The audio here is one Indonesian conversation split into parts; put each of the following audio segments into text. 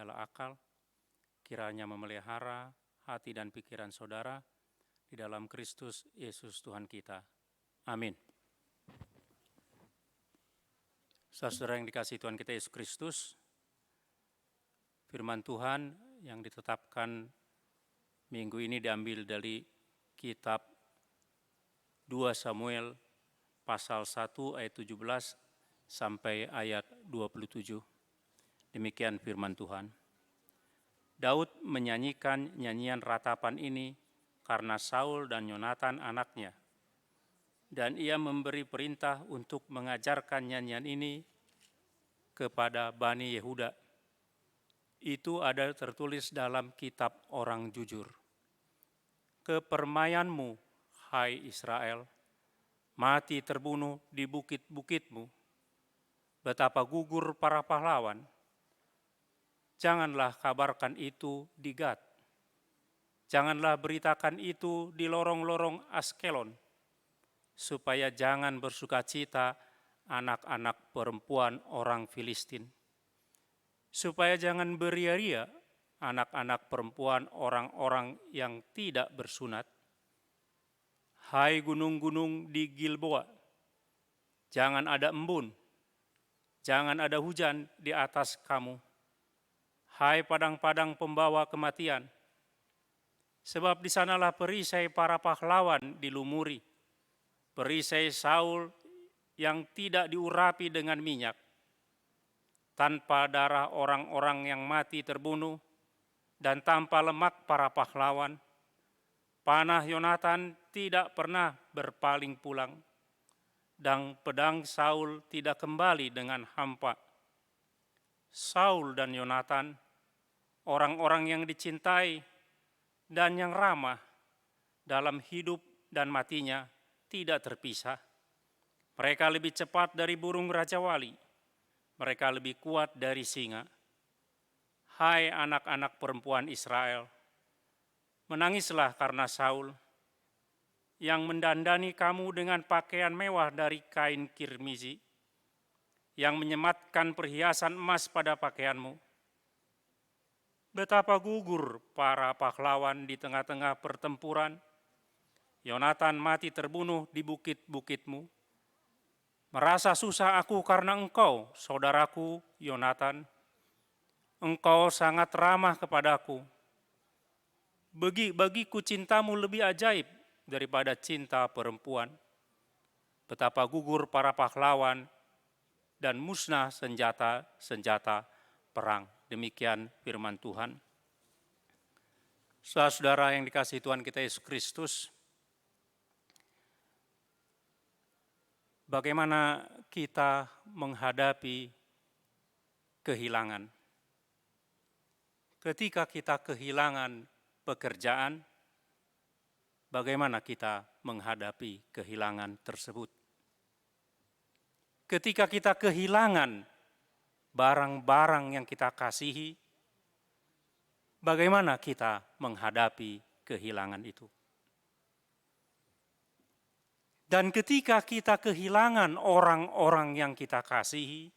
segala akal, kiranya memelihara hati dan pikiran saudara di dalam Kristus Yesus Tuhan kita. Amin. Saudara yang dikasihi Tuhan kita Yesus Kristus, firman Tuhan yang ditetapkan minggu ini diambil dari kitab 2 Samuel pasal 1 ayat 17 sampai ayat 27. Demikian firman Tuhan. Daud menyanyikan nyanyian ratapan ini karena Saul dan Yonatan anaknya. Dan ia memberi perintah untuk mengajarkan nyanyian ini kepada Bani Yehuda. Itu ada tertulis dalam kitab orang jujur. Kepermayanmu, hai Israel, mati terbunuh di bukit-bukitmu. Betapa gugur para pahlawan. Janganlah kabarkan itu di Gad. Janganlah beritakan itu di lorong-lorong Askelon, supaya jangan bersukacita anak-anak perempuan orang Filistin. Supaya jangan beria-ria anak-anak perempuan orang-orang yang tidak bersunat. Hai gunung-gunung di Gilboa, jangan ada embun, jangan ada hujan di atas kamu. Hai padang-padang pembawa kematian, sebab di sanalah perisai para pahlawan dilumuri, perisai Saul yang tidak diurapi dengan minyak, tanpa darah orang-orang yang mati terbunuh, dan tanpa lemak para pahlawan. Panah Yonatan tidak pernah berpaling pulang, dan pedang Saul tidak kembali dengan hampa. Saul dan Yonatan, orang-orang yang dicintai dan yang ramah dalam hidup dan matinya, tidak terpisah. Mereka lebih cepat dari burung Raja Wali, mereka lebih kuat dari singa. Hai anak-anak perempuan Israel, menangislah karena Saul, yang mendandani kamu dengan pakaian mewah dari kain kirmizi, yang menyematkan perhiasan emas pada pakaianmu. Betapa gugur para pahlawan di tengah-tengah pertempuran. Yonatan mati terbunuh di bukit-bukitmu. Merasa susah aku karena engkau, saudaraku Yonatan. Engkau sangat ramah kepadaku. Bagiku cintamu lebih ajaib daripada cinta perempuan. Betapa gugur para pahlawan dan musnah senjata-senjata perang. Demikian firman Tuhan. Saudara-saudara yang dikasihi Tuhan kita Yesus Kristus, bagaimana kita menghadapi kehilangan? Ketika kita kehilangan pekerjaan, bagaimana kita menghadapi kehilangan tersebut? Ketika kita kehilangan barang-barang yang kita kasihi, bagaimana kita menghadapi kehilangan itu? Dan ketika kita kehilangan orang-orang yang kita kasihi,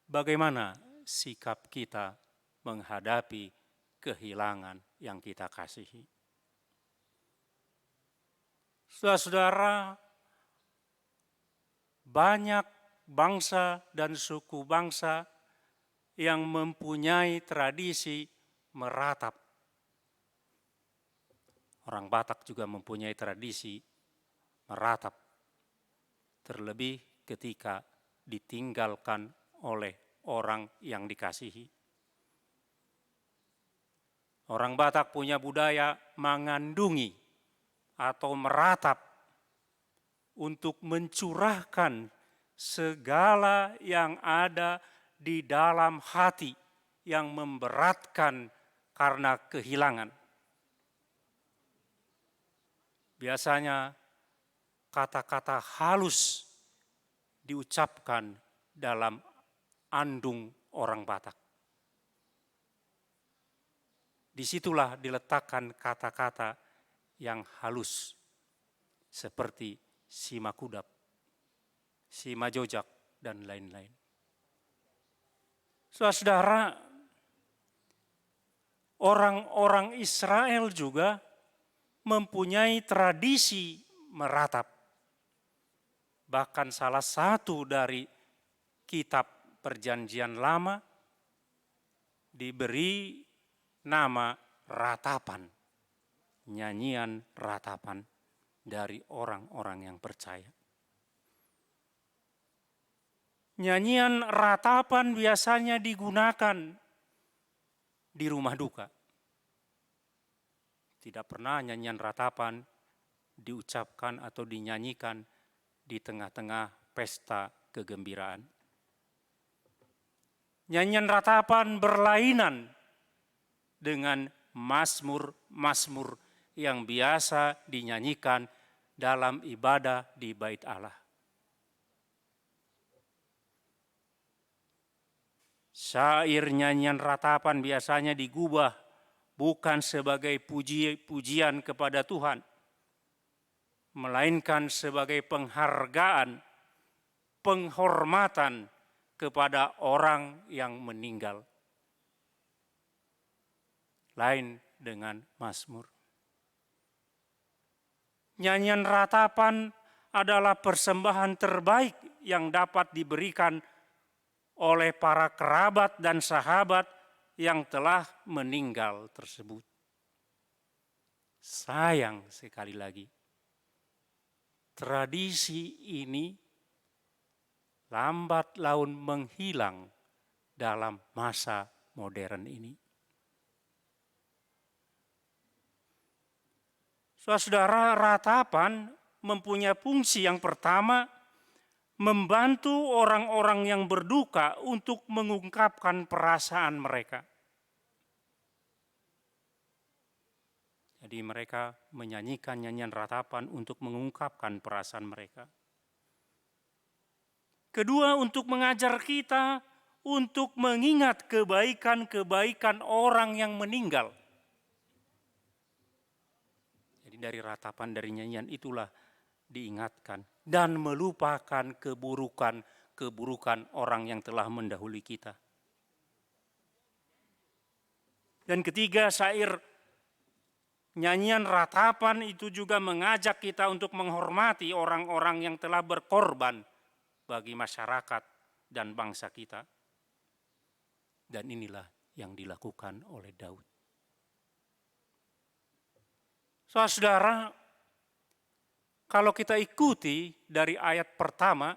bagaimana sikap kita menghadapi kehilangan yang kita kasihi? Saudara-saudara, banyak bangsa dan suku bangsa yang mempunyai tradisi meratap. Orang Batak juga mempunyai tradisi meratap, terlebih ketika ditinggalkan oleh orang yang dikasihi. Orang Batak punya budaya mengandungi atau meratap untuk mencurahkan segala yang ada di dalam hati yang memberatkan karena kehilangan. Biasanya kata-kata halus diucapkan dalam andung orang Batak. Disitulah diletakkan kata-kata yang halus seperti simakudap, simajojak, dan lain-lain. Saudara-saudara, orang-orang Israel juga mempunyai tradisi meratap. Bahkan salah satu dari kitab Perjanjian Lama diberi nama ratapan, nyanyian ratapan dari orang-orang yang percaya. Nyanyian ratapan biasanya digunakan di rumah duka. Tidak pernah nyanyian ratapan diucapkan atau dinyanyikan di tengah-tengah pesta kegembiraan. Nyanyian ratapan berlainan dengan mazmur-mazmur yang biasa dinyanyikan dalam ibadah di Bait Allah. Syair nyanyian ratapan biasanya digubah bukan sebagai pujian kepada Tuhan, melainkan sebagai penghargaan, penghormatan kepada orang yang meninggal. Lain dengan mazmur. Nyanyian ratapan adalah persembahan terbaik yang dapat diberikan oleh para kerabat dan sahabat yang telah meninggal tersebut. Sayang sekali lagi, tradisi ini lambat laun menghilang dalam masa modern ini. Saudara, ratapan mempunyai fungsi yang pertama, membantu orang-orang yang berduka untuk mengungkapkan perasaan mereka. Jadi mereka menyanyikan nyanyian ratapan untuk mengungkapkan perasaan mereka. Kedua, untuk mengajar kita untuk mengingat kebaikan-kebaikan orang yang meninggal. Jadi dari ratapan, dari nyanyian itulah diingatkan dan melupakan keburukan orang yang telah mendahului kita. Dan ketiga, syair nyanyian ratapan itu juga mengajak kita untuk menghormati orang-orang yang telah berkorban bagi masyarakat dan bangsa kita. Dan inilah yang dilakukan oleh Daud. Saudara, kalau kita ikuti dari ayat pertama,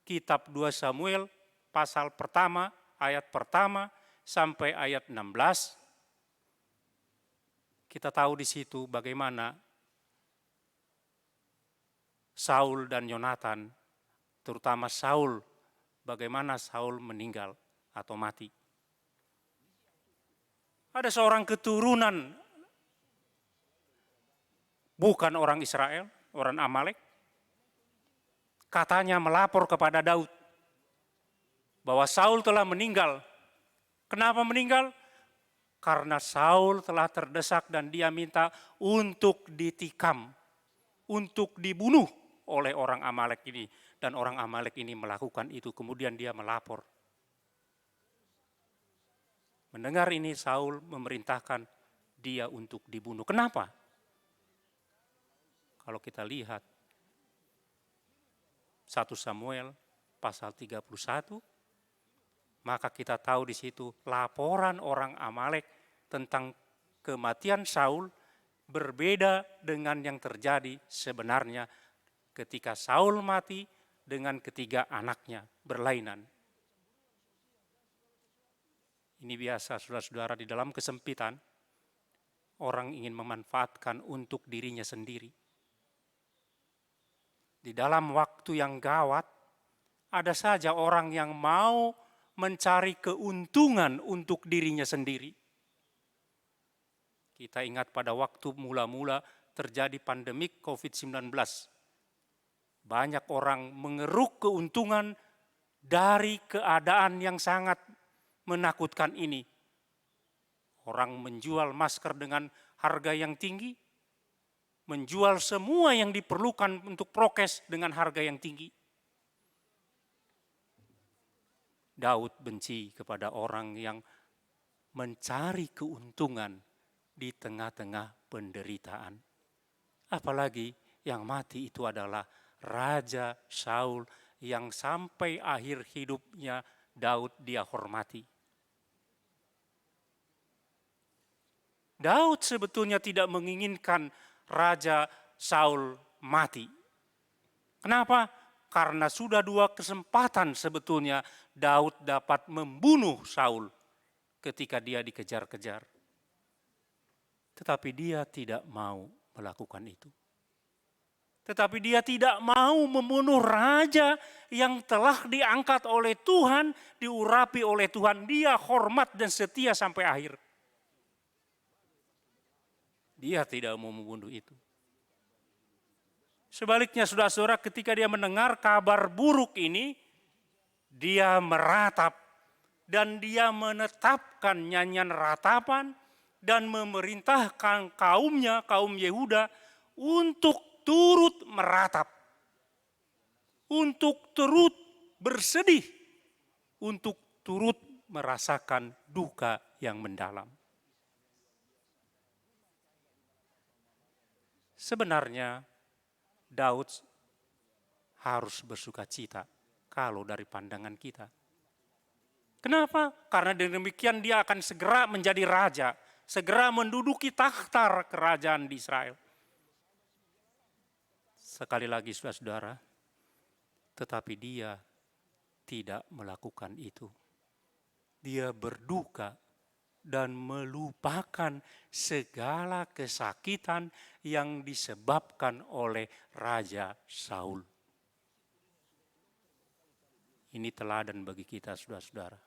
kitab 2 Samuel pasal pertama, ayat pertama sampai ayat 16, kita tahu di situ bagaimana Saul dan Yonatan, terutama Saul, bagaimana Saul meninggal atau mati. Ada seorang keturunan, bukan orang Israel, orang Amalek, katanya melapor kepada Daud bahwa Saul telah meninggal. Kenapa meninggal? Karena Saul telah terdesak dan dia minta untuk ditikam, untuk dibunuh oleh orang Amalek ini. Dan orang Amalek ini melakukan itu, kemudian dia melapor. Mendengar ini, Saul memerintahkan dia untuk dibunuh. Kenapa? Kalau kita lihat 1 Samuel pasal 31, maka kita tahu di situ laporan orang Amalek tentang kematian Saul berbeda dengan yang terjadi sebenarnya ketika Saul mati dengan ketiga anaknya berlainan. Ini biasa saudara-saudara, di dalam kesempitan orang ingin memanfaatkan untuk dirinya sendiri. Di dalam waktu yang gawat, ada saja orang yang mau mencari keuntungan untuk dirinya sendiri. Kita ingat pada waktu mula-mula terjadi pandemik COVID-19. Banyak orang mengeruk keuntungan dari keadaan yang sangat menakutkan ini. Orang menjual masker dengan harga yang tinggi, menjual semua yang diperlukan untuk prokes dengan harga yang tinggi. Daud benci kepada orang yang mencari keuntungan di tengah-tengah penderitaan. Apalagi yang mati itu adalah Raja Saul yang sampai akhir hidupnya Daud dia hormati. Daud sebetulnya tidak menginginkan Raja Saul mati. Kenapa? Karena sudah 2 kesempatan sebetulnya Daud dapat membunuh Saul ketika dia dikejar-kejar. Tetapi dia tidak mau melakukan itu. Tetapi dia tidak mau membunuh raja yang telah diangkat oleh Tuhan, diurapi oleh Tuhan. Dia hormat dan setia sampai akhir. Dia tidak mau membunuh itu. Sebaliknya saudara-saudara, ketika dia mendengar kabar buruk ini, dia meratap dan dia menetapkan nyanyian ratapan dan memerintahkan kaumnya, kaum Yehuda, untuk turut meratap, untuk turut bersedih, untuk turut merasakan duka yang mendalam. Sebenarnya Daud harus bersuka cita kalau dari pandangan kita. Kenapa? Karena demikian dia akan segera menjadi raja, segera menduduki takhta kerajaan di Israel. Sekali lagi saudara-saudara, tetapi dia tidak melakukan itu. Dia berduka dan melupakan segala kesakitan yang disebabkan oleh Raja Saul. Ini teladan bagi kita saudara-saudara.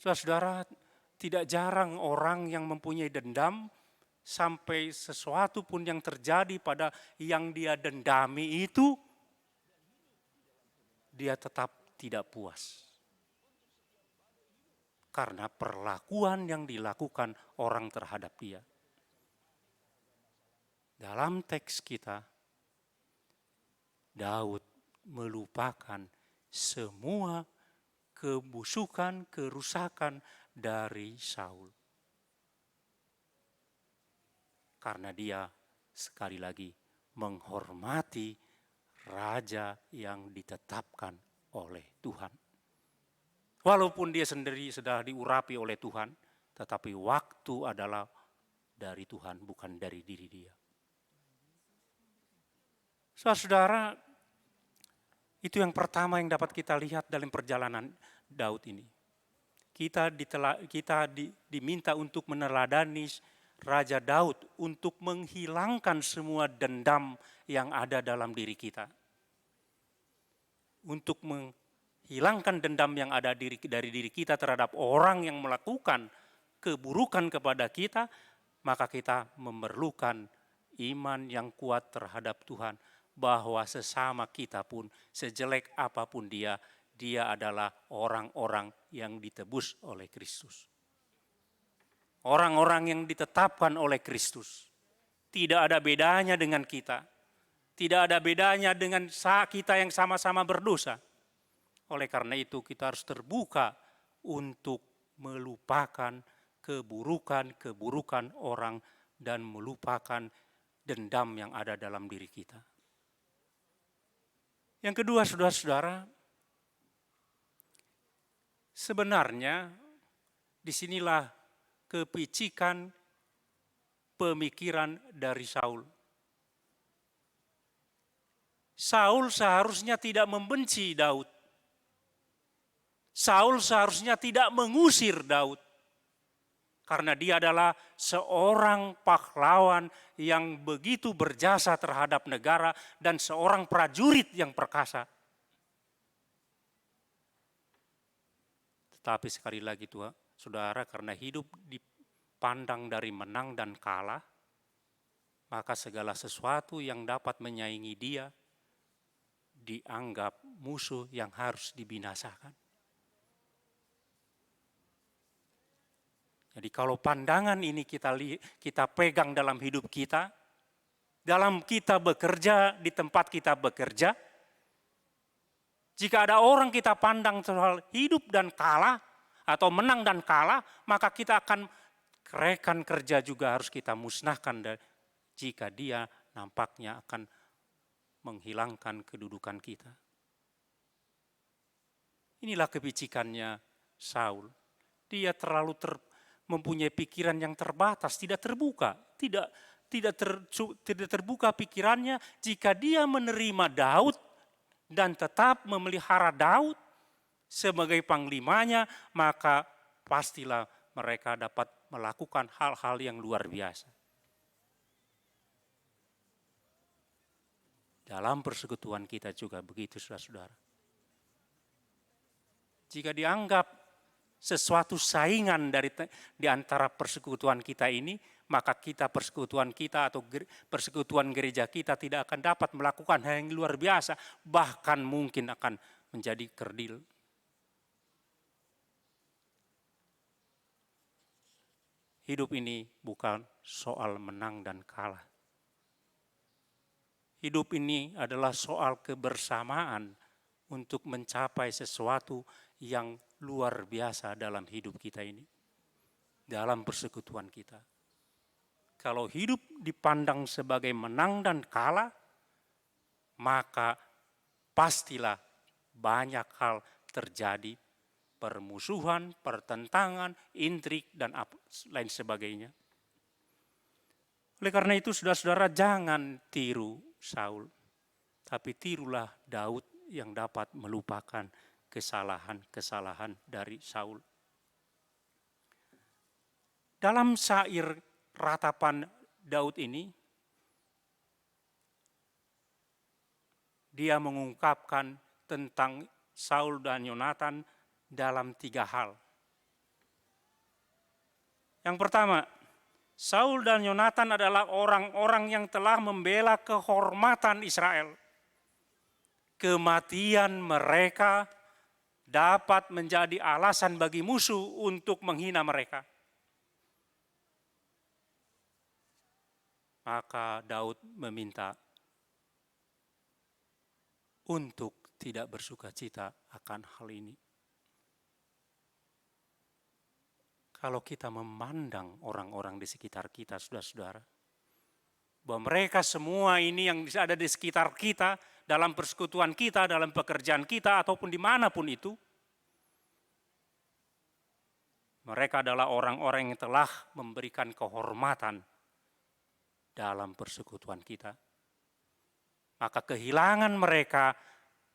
Saudara-saudara, tidak jarang orang yang mempunyai dendam sampai sesuatu pun yang terjadi pada yang dia dendami itu, dia tetap tidak puas. Karena perlakuan yang dilakukan orang terhadap dia. Dalam teks kita, Daud melupakan semua kebusukan, kerusakan dari Saul. Karena dia sekali lagi menghormati raja yang ditetapkan oleh Tuhan. Walaupun dia sendiri sudah diurapi oleh Tuhan, tetapi waktu adalah dari Tuhan, bukan dari diri dia. Saudara, itu yang pertama yang dapat kita lihat dalam perjalanan Daud ini. Kita diminta untuk meneladani Raja Daud untuk menghilangkan semua dendam yang ada dalam diri kita. Untuk menghilangkan dendam yang ada dari diri kita terhadap orang yang melakukan keburukan kepada kita, maka kita memerlukan iman yang kuat terhadap Tuhan, bahwa sesama kita pun sejelek apapun dia adalah orang-orang yang ditebus oleh Kristus. Orang-orang yang ditetapkan oleh Kristus. Tidak ada bedanya dengan kita. Tidak ada bedanya dengan kita yang sama-sama berdosa. Oleh karena itu kita harus terbuka untuk melupakan keburukan orang dan melupakan dendam yang ada dalam diri kita. Yang kedua, saudara-saudara, sebenarnya disinilah kepicikan pemikiran dari Saul. Saul seharusnya tidak membenci Daud. Saul seharusnya tidak mengusir Daud. Karena dia adalah seorang pahlawan yang begitu berjasa terhadap negara dan seorang prajurit yang perkasa. Tetapi sekali lagi Tuhan, saudara, karena hidup dipandang dari menang dan kalah, maka segala sesuatu yang dapat menyaingi dia dianggap musuh yang harus dibinasakan. Jadi kalau pandangan ini kita pegang dalam hidup kita, dalam kita bekerja, di tempat kita bekerja, Jika ada orang kita pandang soal hidup dan kalah, atau menang dan kalah, maka kita akan rekan kerja juga harus kita musnahkan jika dia nampaknya akan menghilangkan kedudukan kita. Inilah kebicikannya Saul. Dia terlalu mempunyai pikiran yang terbatas, tidak terbuka, tidak terbuka pikirannya. Jika dia menerima Daud dan tetap memelihara Daud sebagai panglimanya, maka pastilah mereka dapat melakukan hal-hal yang luar biasa. Dalam persekutuan kita juga begitu, saudara-saudara. Jika dianggap sesuatu saingan di antara persekutuan kita ini, maka persekutuan kita atau persekutuan gereja kita tidak akan dapat melakukan hal yang luar biasa, bahkan mungkin akan menjadi kerdil. Hidup ini bukan soal menang dan kalah. Hidup ini adalah soal kebersamaan untuk mencapai sesuatu yang luar biasa dalam hidup kita ini, dalam persekutuan kita. Kalau hidup dipandang sebagai menang dan kalah, maka pastilah banyak hal terjadi, permusuhan, pertentangan, intrik, dan lain sebagainya. Oleh karena itu, saudara-saudara, jangan tiru Saul, tapi tirulah Daud yang dapat melupakan kesalahan-kesalahan dari Saul. Dalam syair ratapan Daud ini, dia mengungkapkan tentang Saul dan Yonatan dalam 3 hal. Yang pertama, Saul dan Yonatan adalah orang-orang yang telah membela kehormatan Israel. Kematian mereka dapat menjadi alasan bagi musuh untuk menghina mereka. Maka Daud meminta untuk tidak bersukacita akan hal ini. Kalau kita memandang orang-orang di sekitar kita, saudara-saudara, bahwa mereka semua ini yang ada di sekitar kita, dalam persekutuan kita, dalam pekerjaan kita, ataupun dimanapun itu, mereka adalah orang-orang yang telah memberikan kehormatan dalam persekutuan kita. Maka kehilangan mereka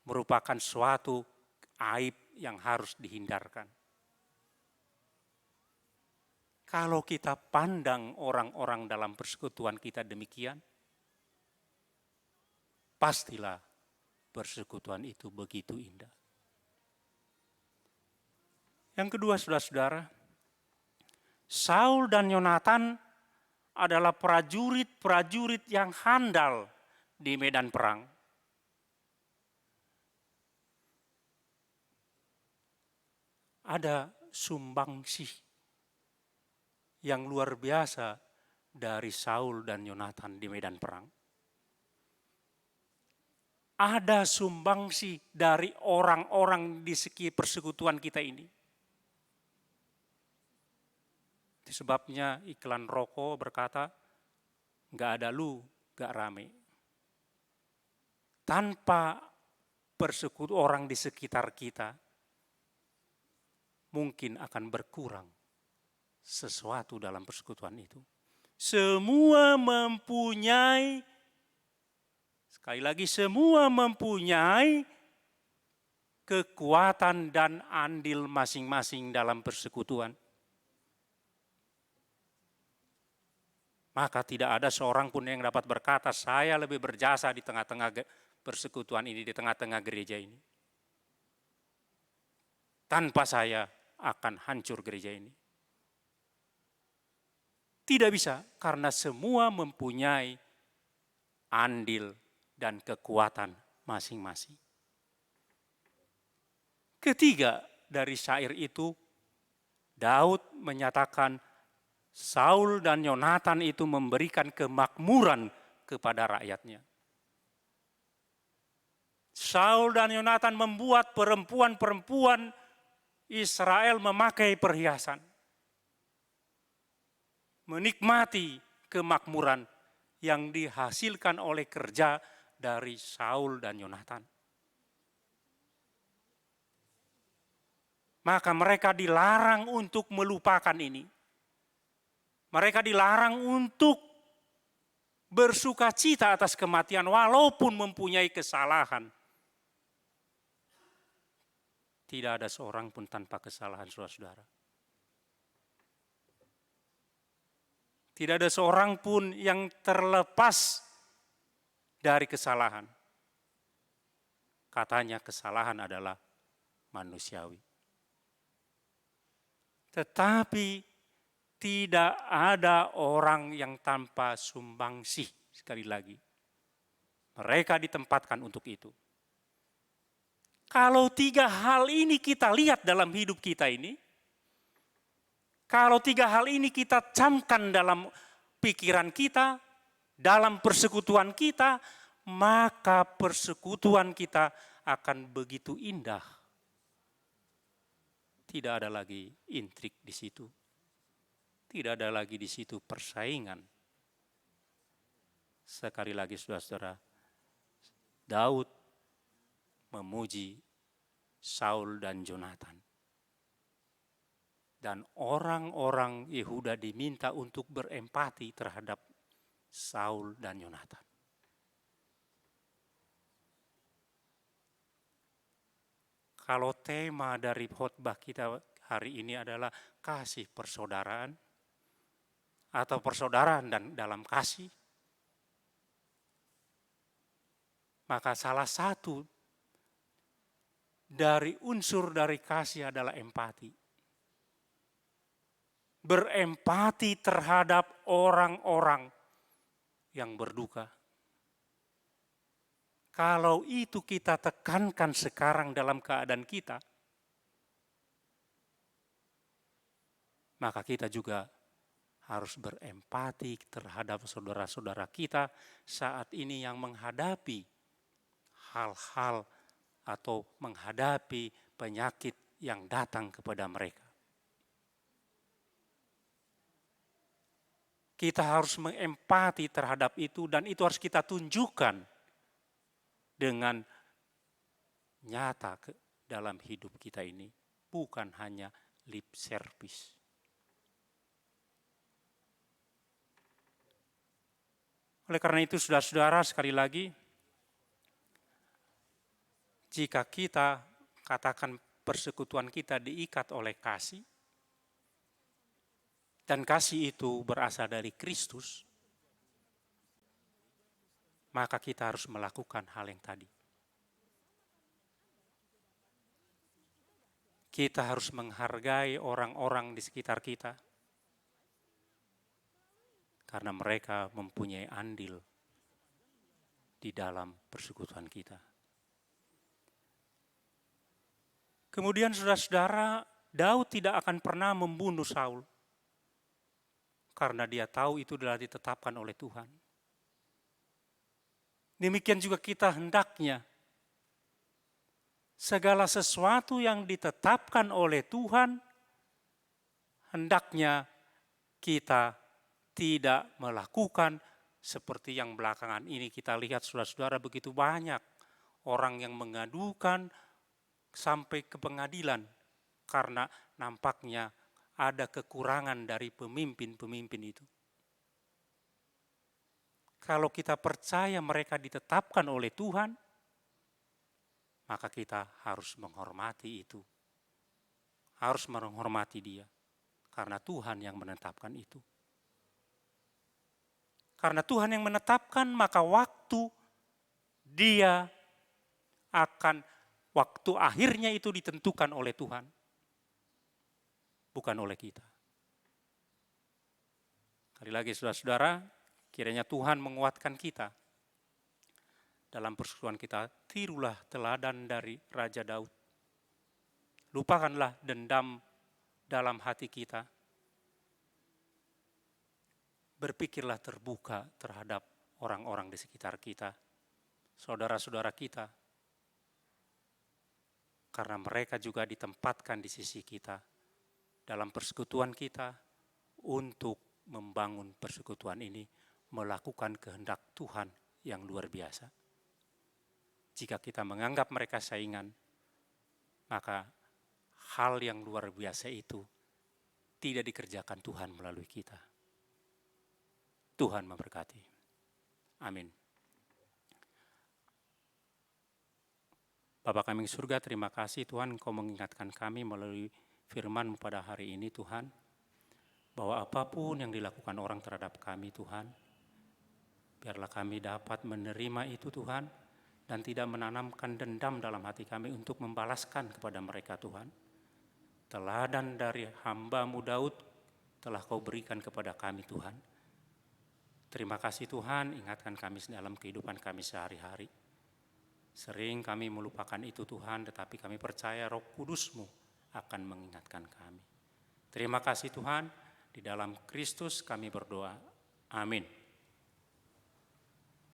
merupakan suatu aib yang harus dihindarkan. Kalau kita pandang orang-orang dalam persekutuan kita demikian, pastilah persekutuan itu begitu indah. Yang kedua, saudara-saudara, Saul dan Yonatan adalah prajurit-prajurit yang handal di medan perang. Ada sumbangsih yang luar biasa dari Saul dan Yonatan di medan perang. Ada sumbangsi dari orang-orang di sekitar persekutuan kita ini. Itu sebabnya iklan rokok berkata, nggak ada lu, nggak rame. Tanpa persekutuan orang di sekitar kita, mungkin akan berkurang sesuatu dalam persekutuan itu. Semua mempunyai, sekali lagi, semua mempunyai kekuatan dan andil masing-masing dalam persekutuan. Maka tidak ada seorang pun yang dapat berkata, saya lebih berjasa di tengah-tengah persekutuan ini, di tengah-tengah gereja ini. Tanpa saya akan hancur gereja ini. Tidak bisa, karena semua mempunyai andil dan kekuatan masing-masing. Ketiga dari syair itu, Daud menyatakan Saul dan Yonatan itu memberikan kemakmuran kepada rakyatnya. Saul dan Yonatan membuat perempuan-perempuan Israel memakai perhiasan. Menikmati kemakmuran yang dihasilkan oleh kerja dari Saul dan Yonatan. Maka mereka dilarang untuk melupakan ini. Mereka dilarang untuk bersuka cita atas kematian walaupun mempunyai kesalahan. Tidak ada seorang pun tanpa kesalahan, saudara-saudara. Tidak ada seorang pun yang terlepas dari kesalahan. Katanya kesalahan adalah manusiawi. Tetapi tidak ada orang yang tanpa sumbangsih, sekali lagi. Mereka ditempatkan untuk itu. Kalau 3 hal ini kita lihat dalam hidup kita ini, kalau 3 hal ini kita camkan dalam pikiran kita, dalam persekutuan kita, maka persekutuan kita akan begitu indah. Tidak ada lagi intrik di situ. Tidak ada lagi di situ persaingan. Sekali lagi saudara-saudara, Daud memuji Saul dan Yonatan. Dan orang-orang Yehuda diminta untuk berempati terhadap Saul dan Yonatan. Kalau tema dari khotbah kita hari ini adalah kasih persaudaraan atau persaudaraan dan dalam kasih, maka salah satu dari unsur dari kasih adalah empati. Berempati terhadap orang-orang yang berduka. Kalau itu kita tekankan sekarang dalam keadaan kita, maka kita juga harus berempati terhadap saudara-saudara kita saat ini yang menghadapi hal-hal atau menghadapi penyakit yang datang kepada mereka. Kita harus mengempati terhadap itu dan itu harus kita tunjukkan dengan nyata dalam hidup kita ini, bukan hanya lip service. Oleh karena itu saudara-saudara, sekali lagi, jika kita katakan persekutuan kita diikat oleh kasih, dan kasih itu berasal dari Kristus, maka kita harus melakukan hal yang tadi. Kita harus menghargai orang-orang di sekitar kita, karena mereka mempunyai andil di dalam persekutuan kita. Kemudian saudara-saudara, Daud tidak akan pernah membunuh Saul, karena dia tahu itu adalah ditetapkan oleh Tuhan. Demikian juga kita hendaknya segala sesuatu yang ditetapkan oleh Tuhan, hendaknya kita tidak melakukan seperti yang belakangan ini kita lihat saudara-saudara begitu banyak orang yang mengadukan sampai ke pengadilan karena nampaknya ada kekurangan dari pemimpin-pemimpin itu. Kalau kita percaya mereka ditetapkan oleh Tuhan, maka kita harus menghormati itu. Harus menghormati dia. Karena Tuhan yang menetapkan itu. Karena Tuhan yang menetapkan, maka waktu dia akan, waktu akhirnya itu ditentukan oleh Tuhan. Bukan oleh kita. Sekali lagi saudara-saudara, kiranya Tuhan menguatkan kita dalam persekutuan kita. Tirulah teladan dari Raja Daud. Lupakanlah dendam dalam hati kita. Berpikirlah terbuka terhadap orang-orang di sekitar kita, saudara-saudara kita, karena mereka juga ditempatkan di sisi kita dalam persekutuan kita untuk membangun persekutuan ini, melakukan kehendak Tuhan yang luar biasa. Jika kita menganggap mereka saingan, maka hal yang luar biasa itu tidak dikerjakan Tuhan melalui kita. Tuhan memberkati. Amin. Bapa kami di surga, terima kasih Tuhan Engkau mengingatkan kami melalui firman-Mu pada hari ini Tuhan, bahwa apapun yang dilakukan orang terhadap kami Tuhan, biarlah kami dapat menerima itu Tuhan, dan tidak menanamkan dendam dalam hati kami untuk membalaskan kepada mereka Tuhan. Teladan dari hamba-Mu Daud telah Kau berikan kepada kami Tuhan. Terima kasih Tuhan, ingatkan kami dalam kehidupan kami sehari-hari. Sering kami melupakan itu Tuhan, tetapi kami percaya Roh Kudus-Mu akan mengingatkan kami. Terima kasih Tuhan, di dalam Kristus kami berdoa. Amin.